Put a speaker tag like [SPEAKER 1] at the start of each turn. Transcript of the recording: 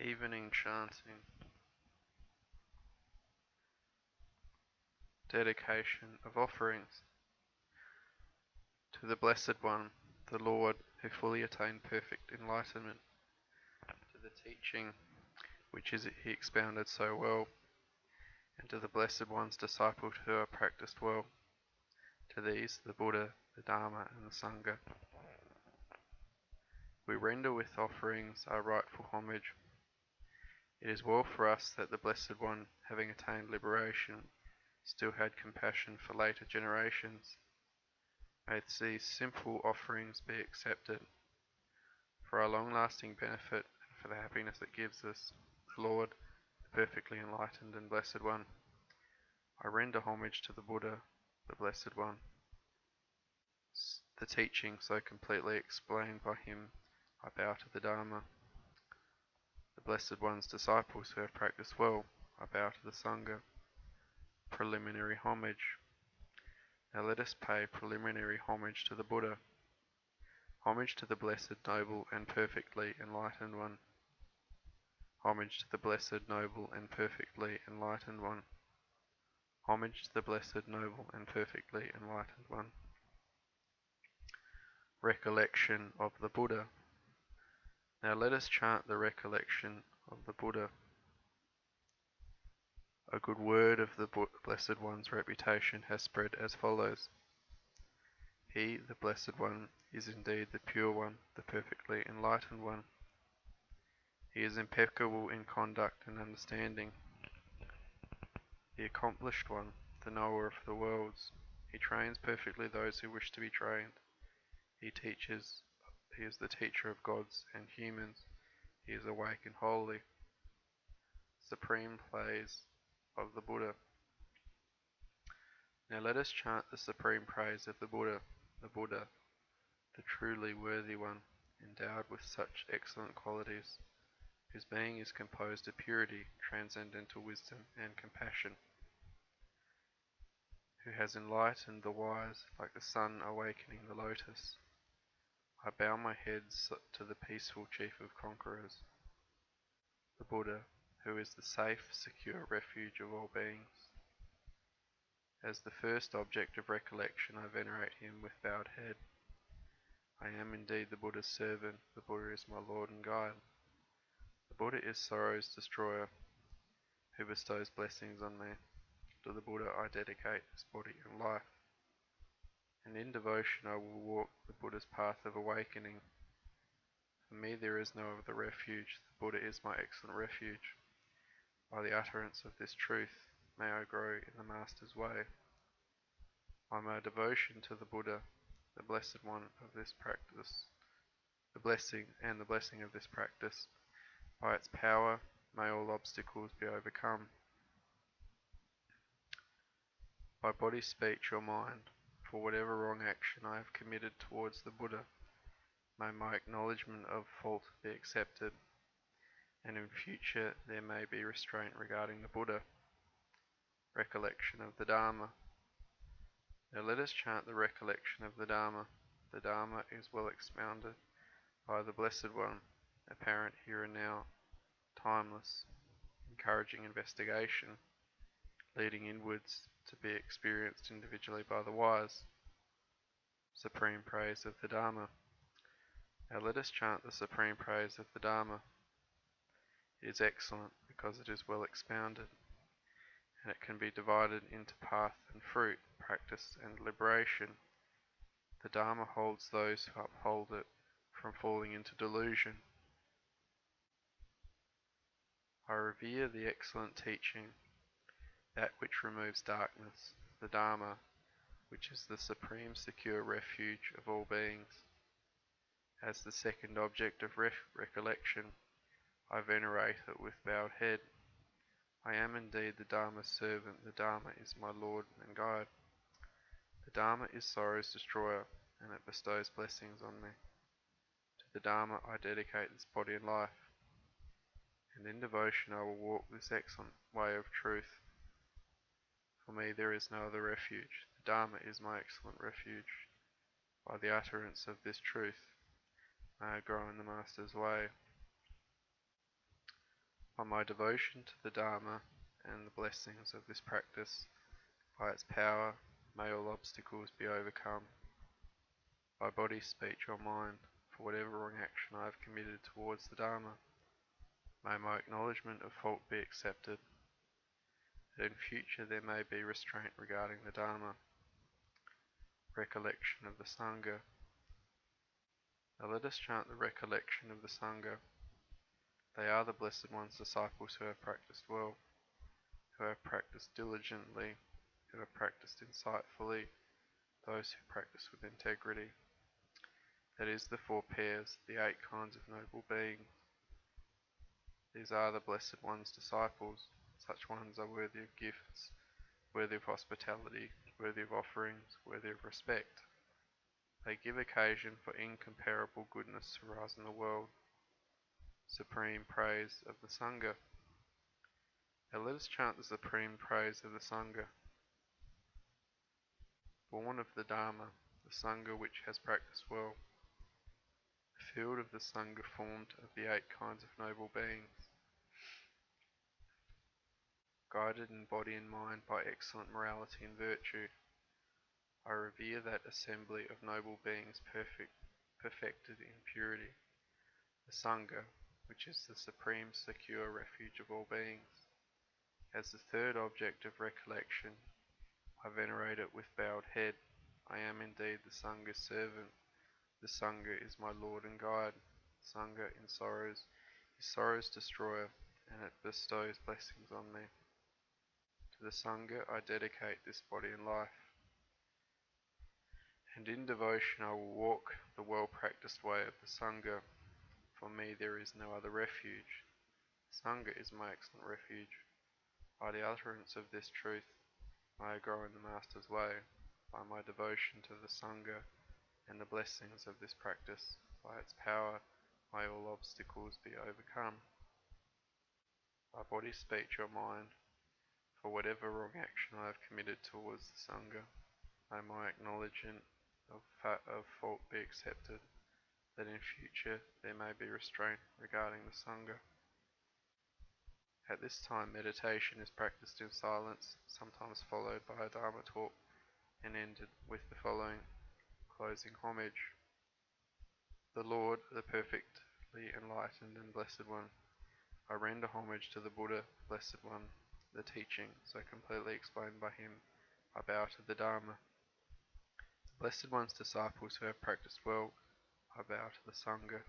[SPEAKER 1] Evening chanting. Dedication of offerings to the Blessed One, the Lord, who fully attained perfect enlightenment, to the teaching which he expounded so well, and to the Blessed One's disciples who are practiced well. To these, the Buddha, the Dharma, and the Sangha, we render with offerings our rightful homage. It is well for us that the Blessed One, having attained liberation, still had compassion for later generations. May these simple offerings be accepted. For our long-lasting benefit and for the happiness it gives us, the Lord, the perfectly enlightened and Blessed One, I render homage to the Buddha, the Blessed One. The teaching so completely explained by him, I bow to the Dharma. The Blessed One's disciples who have practiced well, I bow to the Sangha. Preliminary homage. Now let us pay preliminary homage to the Buddha. Homage to the Blessed, Noble, and Perfectly Enlightened One. Homage to the Blessed, Noble, and Perfectly Enlightened One. Homage to the Blessed, Noble, and Perfectly Enlightened One. Recollection of the Buddha. Now let us chant the recollection of the Buddha. A good word of the Blessed One's reputation has spread as follows. He, the Blessed One, is indeed the Pure One, the Perfectly Enlightened One. He is impeccable in conduct and understanding, the Accomplished One, the Knower of the worlds. He trains perfectly those who wish to be trained. He is the teacher of gods and humans. He is awake and holy. Supreme praise of the Buddha. Now let us chant the supreme praise of the Buddha, the truly worthy one, endowed with such excellent qualities, whose being is composed of purity, transcendental wisdom, and compassion, who has enlightened the wise like the sun awakening the lotus. I bow my head to the peaceful chief of conquerors, the Buddha, who is the safe, secure refuge of all beings. As the first object of recollection, I venerate him with bowed head. I am indeed the Buddha's servant. The Buddha is my Lord and guide. The Buddha is sorrow's destroyer, who bestows blessings on me. To the Buddha I dedicate this body and life. And in devotion I will walk the Buddha's path of awakening. For me there is no other refuge. The Buddha is my excellent refuge. By the utterance of this truth, may I grow in the Master's way. By my devotion to the Buddha, the Blessed One of this practice, the blessing of this practice, by its power, may all obstacles be overcome. By body, speech, or mind, for whatever wrong action I have committed towards the Buddha, may my acknowledgement of fault be accepted, and in future there may be restraint regarding the Buddha. Recollection of the Dharma. Now let us chant the recollection of the Dharma. The Dharma is well expounded by the Blessed One, apparent here and now, timeless, encouraging investigation, leading inwards to be experienced individually by the wise. Supreme praise of the Dharma. Now let us chant the supreme praise of the Dharma. It is excellent because it is well expounded, and it can be divided into path and fruit, practice and liberation. The Dharma holds those who uphold it from falling into delusion. I revere the excellent teaching, that which removes darkness, the Dharma, which is the supreme secure refuge of all beings. As the second object of recollection, I venerate it with bowed head. I am indeed the Dharma's servant. The Dharma is my Lord and guide. The Dharma is sorrow's destroyer, and it bestows blessings on me. To the Dharma I dedicate this body and life, and in devotion I will walk this excellent way of truth. For me there is no other refuge. The Dharma is my excellent refuge. By the utterance of this truth, may I grow in the Master's way. By my devotion to the Dharma and the blessings of this practice, by its power, may all obstacles be overcome. By body, speech, or mind, for whatever wrong action I have committed towards the Dharma, may my acknowledgement of fault be accepted, that in future there may be restraint regarding the Dharma, recollection of the Sangha. Now let us chant the recollection of the Sangha. They are the Blessed One's disciples who have practiced well, who have practiced diligently, who have practiced insightfully, those who practice with integrity. That is the four pairs, the 8 kinds of noble beings. These are the Blessed One's disciples. Such ones are worthy of gifts, worthy of hospitality, worthy of offerings, worthy of respect. They give occasion for incomparable goodness to rise in the world. Supreme praise of the Sangha. Now let us chant the supreme praise of the Sangha. Born of the Dharma, the Sangha which has practiced well. The field of the Sangha formed of the 8 kinds of noble beings. Guided in body and mind by excellent morality and virtue, I revere that assembly of noble beings perfected in purity, the Sangha, which is the supreme secure refuge of all beings. As the third object of recollection, I venerate it with bowed head. I am indeed the Sangha's servant. The Sangha is my Lord and Guide. Sangha in sorrows is sorrow's destroyer, and it bestows blessings on me. To the Sangha I dedicate this body and life, and in devotion I will walk the well-practiced way of the Sangha. For me there is no other refuge. Sangha is my excellent refuge. By the utterance of this truth may I grow in the Master's way. By my devotion to the Sangha and the blessings of this practice, by its power may all obstacles be overcome. By body, speech, or mind, for whatever wrong action I have committed towards the Sangha, may my acknowledgement of fault be accepted, that in future there may be restraint regarding the Sangha. At this time meditation is practiced in silence, sometimes followed by a Dharma talk, and ended with the following closing homage. The Lord, the perfectly enlightened and blessed one, I render homage to the Buddha, blessed one, the teaching, so completely explained by him. I bow to the Dharma. The blessed one's disciples who have practiced well, I bow to the Sangha.